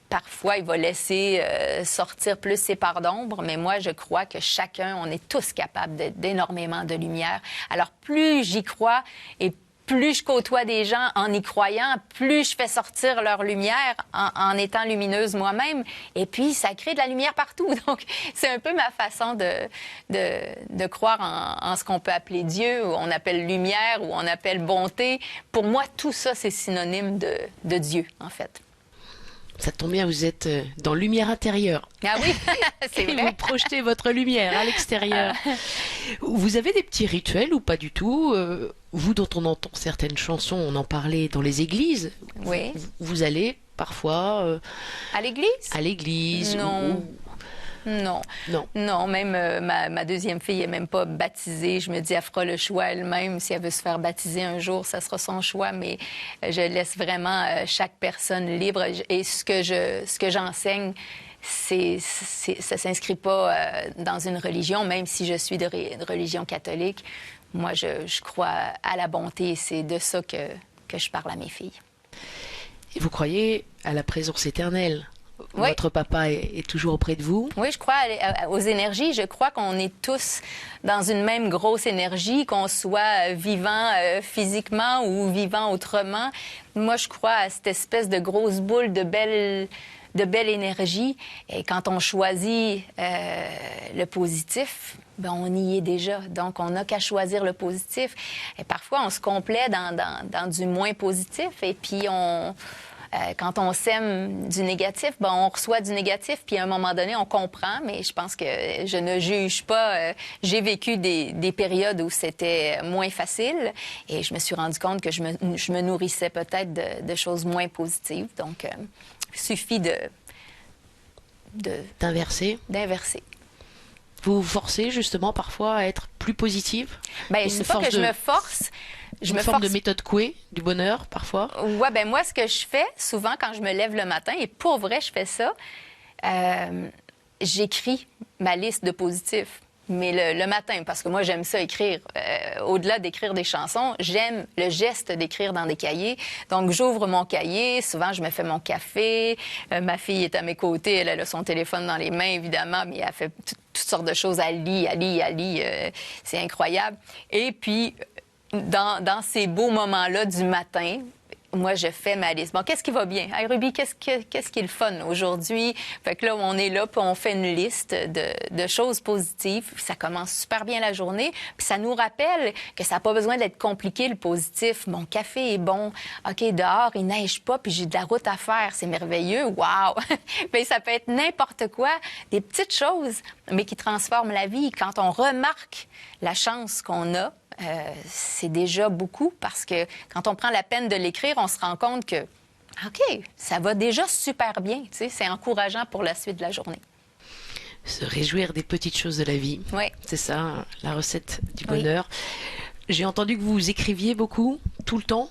Parfois, il va laisser sortir plus ses parts d'ombre, mais moi, je crois que chacun, on est tous capables d'énormément de lumière. Alors, plus j'y crois et plus je côtoie des gens en y croyant, plus je fais sortir leur lumière en étant lumineuse moi-même. Et puis, ça crée de la lumière partout. Donc, c'est un peu ma façon de croire en ce qu'on peut appeler Dieu, ou on appelle lumière, ou on appelle bonté. Pour moi, tout ça, c'est synonyme de Dieu, en fait. Ça tombe bien, vous êtes dans lumière intérieure. Ah oui, c'est Et vrai. vous projetez votre lumière à l'extérieur. Vous avez des petits rituels ou pas du tout vous, dont on entend certaines chansons, on en parlait dans les églises. Oui. Vous allez parfois À l'église? à l'église. Non. Non. Non. Non, même ma deuxième fille n'est même pas baptisée. Je me dis, elle fera le choix elle-même. Si elle veut se faire baptiser un jour, ça sera son choix. Mais je laisse vraiment chaque personne libre. Et ce que j'enseigne, ça s'inscrit pas dans une religion, même si je suis de religion catholique. Moi, je crois à la bonté. C'est de ça que je parle à mes filles. Et vous croyez à la présence éternelle? Oui. Votre papa est toujours auprès de vous? Oui, je crois aux énergies. Je crois qu'on est tous dans une même grosse énergie, qu'on soit vivant physiquement ou vivant autrement. Moi, je crois à cette espèce de grosse boule de belle énergie. Et quand on choisit le positif, ben on y est déjà. Donc, on n'a qu'à choisir le positif. Et parfois, on se complaît dans du moins positif. Et puis, quand on sème du négatif, ben on reçoit du négatif, puis à un moment donné, on comprend, mais je pense que je ne juge pas. J'ai vécu des périodes où c'était moins facile, et je me suis rendu compte que je me nourrissais peut-être de choses moins positives. Donc, il suffit D'inverser? d'inverser. Vous vous forcez justement parfois à être plus positive? Bien, c'est pas que je me force. Une forme de méthode Coué, du bonheur, parfois? Ouais, ben moi, ce que je fais souvent quand je me lève le matin, et pour vrai, je fais ça, j'écris ma liste de positifs. Mais le matin, parce que moi, j'aime ça écrire. Au-delà d'écrire des chansons, j'aime le geste d'écrire dans des cahiers. Donc, j'ouvre mon cahier. Souvent, je me fais mon café. Ma fille est à mes côtés. Elle a son téléphone dans les mains, évidemment, mais elle fait toutes sortes de choses. Elle lit. C'est incroyable. Et puis, dans ces beaux moments-là du matin, moi, je fais ma liste. Bon, qu'est-ce qui va bien? Hey, Ruby, qu'est-ce qui est le fun aujourd'hui? Fait que là, on est là, puis on fait une liste de choses positives. Ça commence super bien la journée. Puis ça nous rappelle que ça n'a pas besoin d'être compliqué, le positif. Mon café est bon. OK, dehors, il neige pas, puis j'ai de la route à faire. C'est merveilleux. Wow! Bien, ça peut être n'importe quoi. Des petites choses, mais qui transforment la vie. Quand on remarque la chance qu'on a, c'est déjà beaucoup, parce que quand on prend la peine de l'écrire, on se rend compte que, OK, ça va déjà super bien. Tu sais, c'est encourageant pour la suite de la journée. Se réjouir des petites choses de la vie. Oui. C'est ça, la recette du bonheur. J'ai entendu que vous écriviez beaucoup, tout le temps.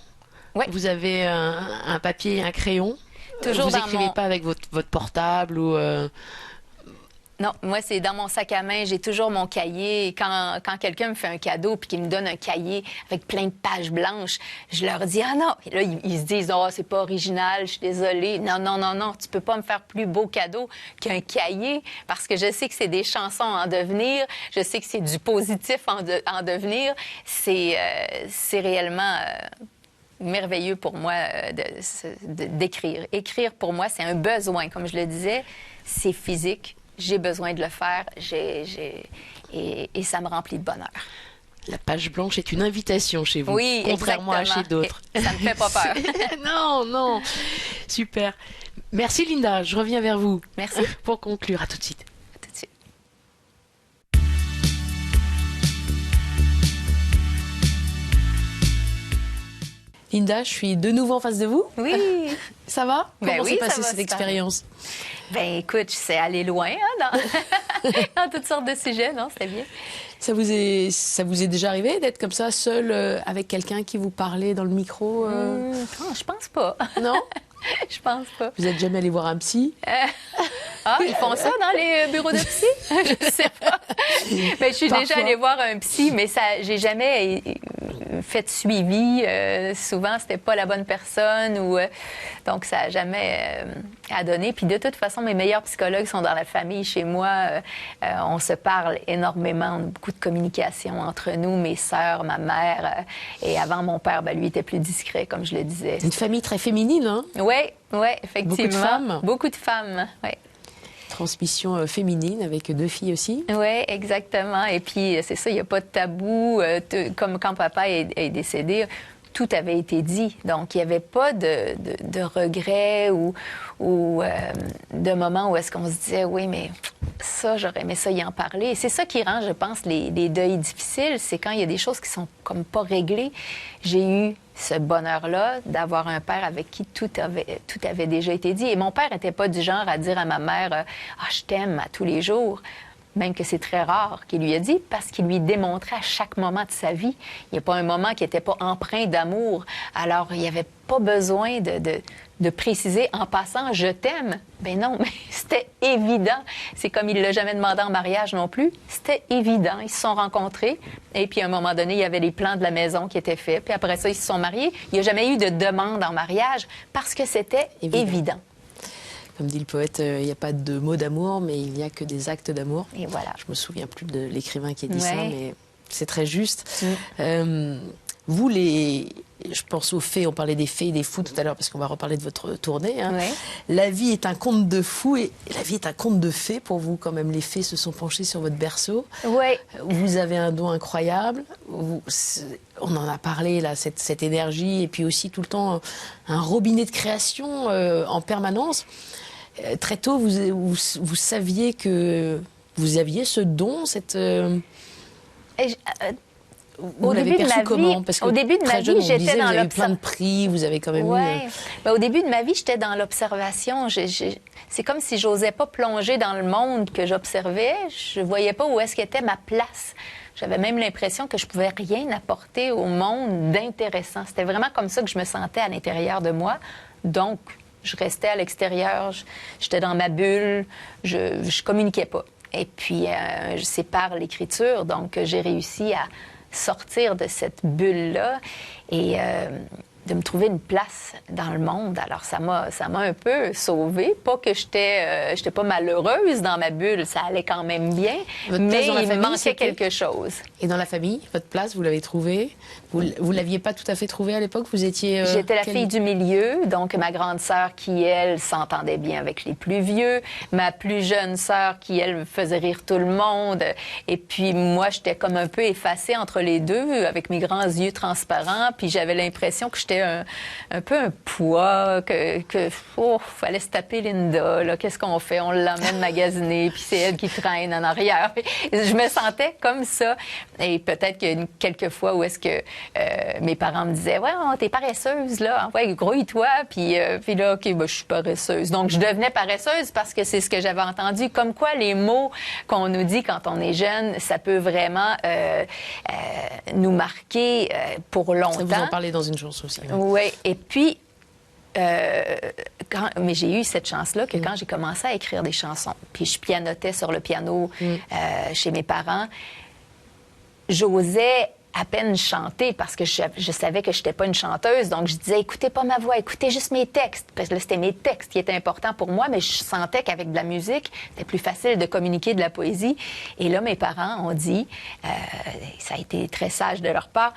Oui. Vous avez un papier et un crayon. Toujours vous dans n'écrivez pas avec votre portable ou... Non, moi, c'est dans mon sac à main. J'ai toujours mon cahier. Et quand quelqu'un me fait un cadeau puis qu'il me donne un cahier avec plein de pages blanches, je leur dis « Ah non! » Et là, ils se disent « Oh, c'est pas original, je suis désolée. » Non, tu peux pas me faire plus beau cadeau qu'un cahier, parce que je sais que c'est des chansons en devenir. Je sais que c'est du positif en devenir. C'est réellement... merveilleux pour moi d'écrire. Écrire, pour moi, c'est un besoin. Comme je le disais, c'est physique. J'ai besoin de le faire. Et ça me remplit de bonheur. La page blanche est une invitation chez vous, oui, contrairement exactement. à chez d'autres. Et ça ne me fait pas peur. Non. Super. Merci Linda, je reviens vers vous. Merci. Pour conclure, à tout de suite. À tout de suite. Linda, je suis de nouveau en face de vous. Oui. Ça va? Ben Comment oui, s'est ça passée va cette super expérience? Ben écoute, c'est aller loin dans toutes sortes de sujets, non? C'était bien. Ça vous est déjà arrivé d'être comme ça, seule avec quelqu'un qui vous parlait dans le micro Non, je pense pas. Non? Je pense pas. Vous êtes jamais allé voir un psy? Ah, ils font ça dans les bureaux de psy? Je sais pas. Ben, je suis déjà allée voir un psy, mais j'ai jamais fait de suivi. Souvent, c'était pas la bonne personne. Donc, ça n'a jamais à donner. Puis de toute façon, mes meilleurs psychologues sont dans la famille. Chez moi, on se parle énormément. On a beaucoup de communication entre nous, mes sœurs, ma mère. Et avant, mon père, lui, était plus discret, comme je le disais. Une famille très féminine, hein? Oui, effectivement. Beaucoup de femmes? Beaucoup de femmes, oui. Transmission féminine avec 2 filles aussi. Oui, exactement. Et puis, c'est ça, il n'y a pas de tabou. Comme quand papa est décédé, tout avait été dit. Donc, il n'y avait pas de regrets ou de moments où est-ce qu'on se disait, oui, mais ça, j'aurais aimé ça y en parler. Et c'est ça qui rend, je pense, les deuils difficiles. C'est quand il y a des choses qui sont comme pas réglées. J'ai eu ce bonheur-là d'avoir un père avec qui tout avait déjà été dit. Et mon père n'était pas du genre à dire à ma mère « Ah, je t'aime » à tous les jours. Même que c'est très rare qu'il lui a dit, parce qu'il lui démontrait à chaque moment de sa vie. Il n'y a pas un moment qui n'était pas empreint d'amour. Alors, il n'y avait pas besoin de préciser en passant « je t'aime ». Ben non, mais c'était évident. C'est comme il ne l'a jamais demandé en mariage non plus. C'était évident. Ils se sont rencontrés. Et puis, à un moment donné, il y avait les plans de la maison qui étaient faits. Puis après ça, ils se sont mariés. Il n'y a jamais eu de demande en mariage parce que c'était évident. Comme dit le poète, il n'y a pas de mots d'amour, mais il n'y a que des actes d'amour. Et voilà. Je me souviens plus de l'écrivain qui a dit ça, mais c'est très juste. Vous, je pense aux fées, on parlait des fées et des fous tout à l'heure, parce qu'on va reparler de votre tournée. Hein. La vie est un conte de fous et la vie est un conte de fées pour vous, quand même. Les fées se sont penchées sur votre berceau. Vous avez un don incroyable. On en a parlé, là, cette énergie, et puis aussi tout le temps un robinet de création en permanence. Très tôt, vous saviez que vous aviez ce don, cette... Vous l'avez perçu comment? Parce que au début de ma vie, j'étais dans l'observation. Vous avez eu plein de prix, vous avez quand même eu... Au début de ma vie, j'étais dans l'observation. C'est comme si j'osais pas plonger dans le monde que j'observais. Je voyais pas où est-ce qu'était ma place. J'avais même l'impression que je pouvais rien apporter au monde d'intéressant. C'était vraiment comme ça que je me sentais à l'intérieur de moi. Donc, je restais à l'extérieur, j'étais dans ma bulle, je communiquais pas. Et puis, c'est par l'écriture, donc j'ai réussi à sortir de cette bulle-là et de me trouver une place dans le monde. Alors, ça m'a un peu sauvée. Pas que j'étais pas malheureuse dans ma bulle, ça allait quand même bien, mais il me manquait quelque chose. Et dans la famille, votre place, vous l'avez trouvée? Vous l'aviez pas tout à fait trouvée à l'époque? Vous étiez... J'étais la fille du milieu, donc ma grande sœur qui, elle, s'entendait bien avec les plus vieux, ma plus jeune sœur qui, elle, faisait rire tout le monde, et puis moi, j'étais comme un peu effacée entre les deux, avec mes grands yeux transparents, puis j'avais l'impression que j'étais un peu un poids, fallait se taper Linda, là, qu'est-ce qu'on fait? On l'emmène magasiner, puis c'est elle qui traîne en arrière. Je me sentais comme ça, et peut-être qu'il y a quelques fois où est-ce que mes parents me disaient « Ouais, t'es paresseuse, là. Ouais, grouille-toi. » Puis là, OK, je suis paresseuse. Donc, je devenais paresseuse parce que c'est ce que j'avais entendu. Comme quoi, les mots qu'on nous dit quand on est jeune, ça peut vraiment nous marquer pour longtemps. Ça vous en parlez dans une chanson aussi. Oui. Et puis, mais j'ai eu cette chance-là que quand j'ai commencé à écrire des chansons, puis je pianotais sur le piano chez mes parents, j'osais à peine chanter parce que je savais que je n'étais pas une chanteuse. Donc, je disais, écoutez pas ma voix, écoutez juste mes textes. Parce que là, c'était mes textes qui étaient importants pour moi, mais je sentais qu'avec de la musique, c'était plus facile de communiquer de la poésie. Et là, mes parents ont dit, ça a été très sage de leur part,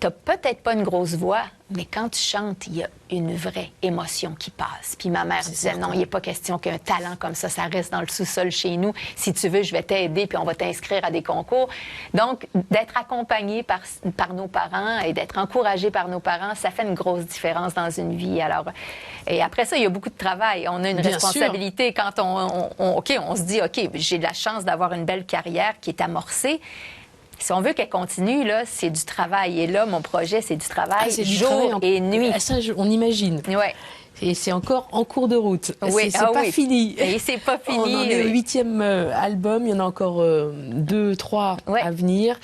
t'as peut-être pas une grosse voix, mais quand tu chantes, il y a une vraie émotion qui passe. Puis ma mère disait, non, il n'est pas question qu'un talent comme ça reste dans le sous-sol chez nous. Si tu veux, je vais t'aider, puis on va t'inscrire à des concours. Donc, d'être accompagné par nos parents et d'être encouragé par nos parents, ça fait une grosse différence dans une vie. Alors, et après ça, il y a beaucoup de travail. On a une responsabilité quand on se dit, OK, j'ai la chance d'avoir une belle carrière qui est amorcée. Si on veut qu'elle continue, là, c'est du travail. Et là, mon projet, c'est du travail jour et nuit. Ça, on imagine. Ouais. Et c'est encore en cours de route. Oui, c'est pas fini. Et c'est pas fini. On en est au 8e album. Il y en a encore 2, 3 à venir.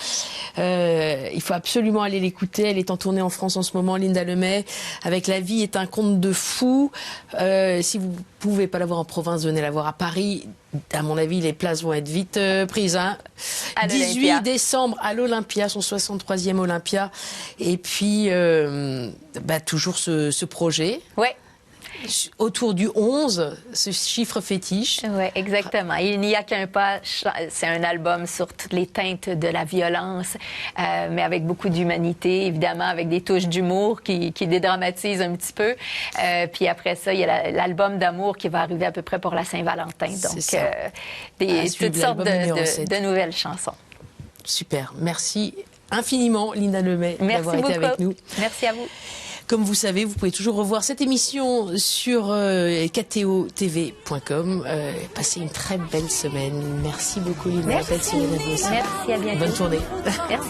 Il faut absolument aller l'écouter. Elle est en tournée en France en ce moment, Linda Lemay, avec La vie est un conte de fou. Si vous pouvez pas la voir en province, venez la voir à Paris. À mon avis, les places vont être vite prises. Hein. 18 décembre à l'Olympia, son 63e Olympia. Et puis, toujours ce projet. Oui. autour du 11, ce chiffre fétiche. Oui, exactement. Il n'y a qu'un pas, c'est un album sur toutes les teintes de la violence, mais avec beaucoup d'humanité, évidemment, avec des touches d'humour qui dédramatisent un petit peu. Puis après ça, il y a l'album d'amour qui va arriver à peu près pour la Saint-Valentin. Donc, toutes sortes de nouvelles chansons. Super. Merci infiniment, Linda Lemay, d'avoir été avec nous. Merci à vous. Comme vous savez, vous pouvez toujours revoir cette émission sur ktotv.com. Passez une très belle semaine. Merci beaucoup, Linda. Merci. Belle semaine à vous aussi. Merci, à bientôt. Bonne journée. Merci.